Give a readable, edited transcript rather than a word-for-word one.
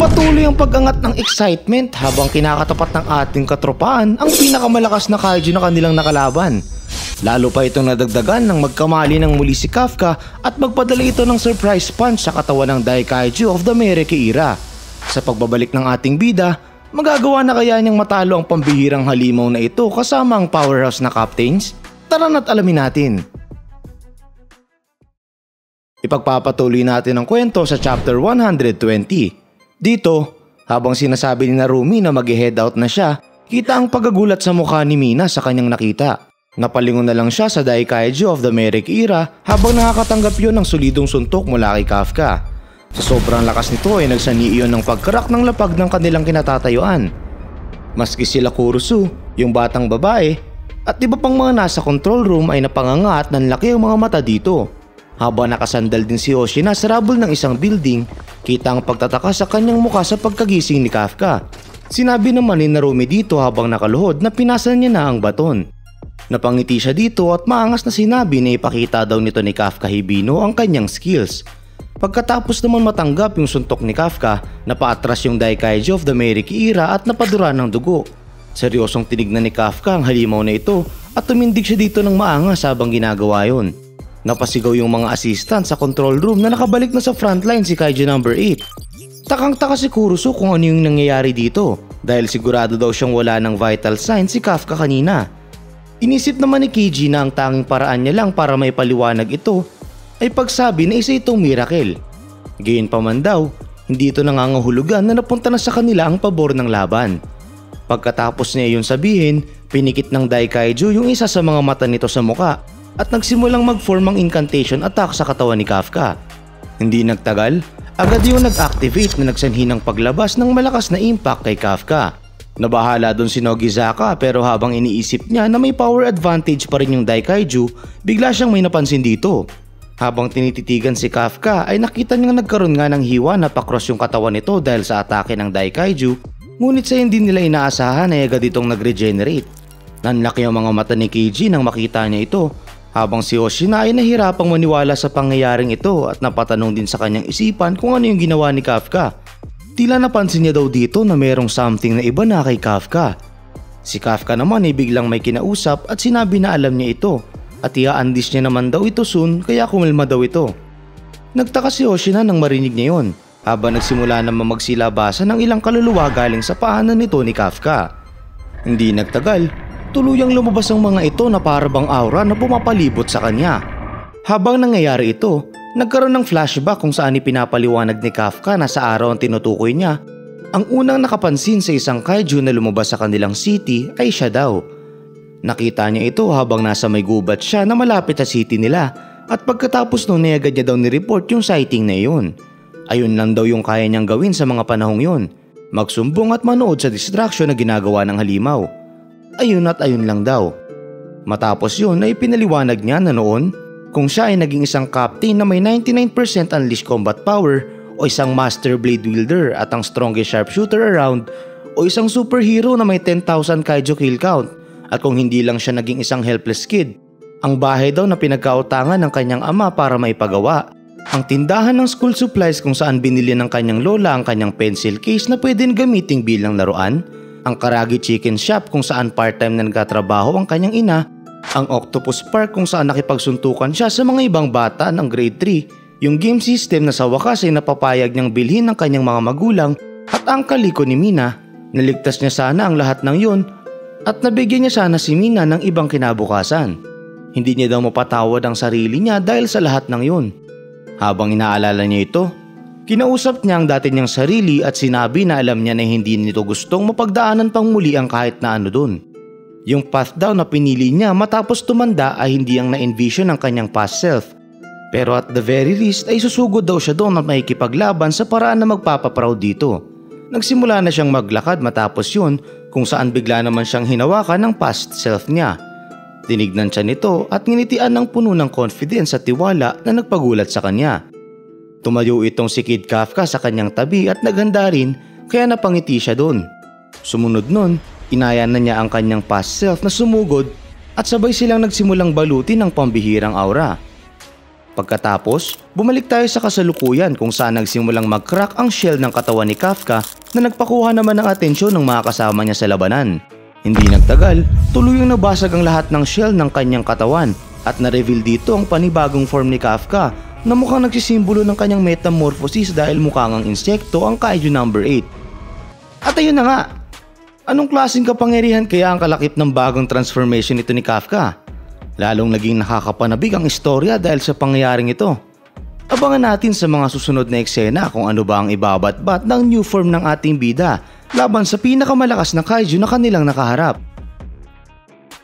Patuloy ang pag-angat ng excitement habang kinakatapat ng ating katropaan ang pinakamalakas na kaiju na kanilang nakalaban. Lalo pa itong nadagdagan ng magkamali ng muli si Kafka at magpadala ito ng surprise punch sa katawan ng Daikaiju of the Merekei era. Sa pagbabalik ng ating bida, magagawa na kaya niyang matalo ang pambihirang halimaw na ito kasama ang powerhouse na captains? Tara na't alamin natin. Ipagpapatuloy natin ang kwento sa chapter 120. Dito, habang sinasabi ni Narumi na mag-head out na siya, kita ang pagagulat sa mukha ni Mina sa kanyang nakita. Napalingon na lang siya sa Daikaiju of the Merekei era habang nakakatanggap yun ng solidong suntok mula kay Kafka. Sa sobrang lakas nito ay nagsani iyon ng pagkarak ng lapag ng kanilang kinatatayuan. Maski sila Kurusu, yung batang babae, at iba pang mga nasa control room ay napanganga at nanlaki ang mga mata dito. Habang nakasandal din si Hoshina sa rubble ng isang building, kita ang pagtataka sa kanyang mukha sa pagkagising ni Kafka. Sinabi naman ni Narumi dito habang nakaluhod na pinasan niya na ang baton. Napangiti siya dito at maangas na sinabi na ipakita daw nito ni Kafka Hibino ang kanyang skills. Pagkatapos naman matanggap yung suntok ni Kafka, napaatras yung Daikaiju of the Merekei era at napadura ng dugo. Seryosong tinignan ni Kafka ang halimaw na ito at tumindig siya dito ng maangas habang ginagawa yon. Napasigaw yung mga assistant sa control room na nakabalik na sa frontline si Kaiju number 8. Takang-taka si Kurusu kung ano yung nangyayari dito dahil sigurado daw siyang wala ng vital sign si Kafka kanina. Inisip naman ni Kiji na ang tanging paraan niya lang para may paliwanag ito ay pagsabi na isa itong miracle. Gayunpaman daw, hindi ito nangangahulugan na napunta na sa kanila ang pabor ng laban. Pagkatapos niya yun sabihin, pinikit ng Daikaiju yung isa sa mga mata nito sa muka at nagsimulang mag-form ang incantation attack sa katawan ni Kafka. Hindi nagtagal, agad yung nag-activate na nagsanhi ng paglabas ng malakas na impact kay Kafka. Nabahala doon si Nogizaka pero habang iniisip niya na may power advantage pa rin yung Daikaiju, bigla siyang may napansin dito. Habang tinititigan si Kafka ay nakita niyang nagkaroon nga ng hiwa na pakros yung katawan nito dahil sa atake ng Daikaiju, ngunit sa hindi nila inaasahan ay agad itong nag-regenerate. Nanlaki ang mga mata ni Kiji nang makita niya ito. Habang si Hoshina ay nahirapang maniwala sa pangyayaring ito at napatanong din sa kanyang isipan kung ano yung ginawa ni Kafka. Tila napansin niya daw dito na mayroong something na iba na kay Kafka. Si Kafka naman ay biglang may kinausap at sinabi na alam niya ito at i-unleash niya naman daw ito soon kaya kumalma daw ito. Nagtaka si Hoshina nang marinig niya yon habang nagsimula naman magsilabasan ng ilang kaluluwa galing sa paanan nito ni Kafka. Hindi nagtagal, tuluyang lumabas ang mga ito na parabang aura na pumapalibot sa kanya. Habang nangyayari ito, nagkaroon ng flashback kung saan ipinapaliwanag ni Kafka na sa araw ang tinutukoy niya. Ang unang nakapansin sa isang kaiju na lumabas sa kanilang city ay siya daw. Nakita niya ito habang nasa may gubat siya na malapit sa city nila at pagkatapos noon ay agad niya daw nireport yung sighting na iyon. Ayun lang daw yung kaya niyang gawin sa mga panahong yun, magsumbong at manood sa distraction na ginagawa ng halimaw. Ayun at ayun lang daw. Matapos yun ay pinaliwanag niya na noon kung siya ay naging isang captain na may 99% unleashed combat power o isang master blade wielder at ang strongest sharpshooter around o isang superhero na may 10,000 kaiju kill count at kung hindi lang siya naging isang helpless kid, ang bahay daw na pinagkautangan ng kanyang ama para maipagawa, ang tindahan ng school supplies kung saan binili ng kanyang lola ang kanyang pencil case na pwedeng gamiting bilang laruan, ang Karagi Chicken Shop kung saan part-time na nagtatrabaho ang kanyang ina, ang Octopus Park kung saan nakipagsuntukan siya sa mga ibang bata ng grade 3, yung game system na sa wakas ay napapayag niyang bilhin ng kanyang mga magulang at ang kaliko ni Mina, naligtas niya sana ang lahat ng yun at nabigyan niya sana si Mina ng ibang kinabukasan. Hindi niya daw mapatawad ang sarili niya dahil sa lahat ng yun. Habang inaalala niya ito, kinausap niya ang dati niyang sarili at sinabi na alam niya na hindi nito gustong mapagdaanan pang muli ang kahit na ano dun. Yung path daw na pinili niya matapos tumanda ay hindi ang na-envision ng kanyang past self. Pero at the very least ay susugod daw siya doon at makikipaglaban sa paraan na magpapaproud dito. Nagsimula na siyang maglakad matapos yun kung saan bigla naman siyang hinawakan ng past self niya. Tinignan siya nito at nginitian ng puno ng confidence at tiwala na nagpagulat sa kanya. Tumayo itong si Kid Kafka sa kanyang tabi at naghanda rin kaya napangiti siya doon. Sumunod nun, inaya na niya ang kanyang past self na sumugod at sabay silang nagsimulang balutin ng pambihirang aura. Pagkatapos, bumalik tayo sa kasalukuyan kung saan nagsimulang mag-crack ang shell ng katawan ni Kafka na nagpakuha naman ng atensyon ng mga kasama niya sa labanan. Hindi nagtagal, tuluyang nabasag ang lahat ng shell ng kanyang katawan at na-reveal dito ang panibagong form ni Kafka na mukhang nagsisimbolo ng kanyang metamorphosis dahil mukha ngang insekto ang Kaiju number 8. At ayun na nga, anong klaseng kapangyarihan kaya ang kalakip ng bagong transformation nito ni Kafka? Lalong naging nakakapanabig ang istorya dahil sa pangyayaring ito. Abangan natin sa mga susunod na eksena kung ano ba ang ibabatbat ng new form ng ating bida laban sa pinakamalakas na kaiju na kanilang nakaharap.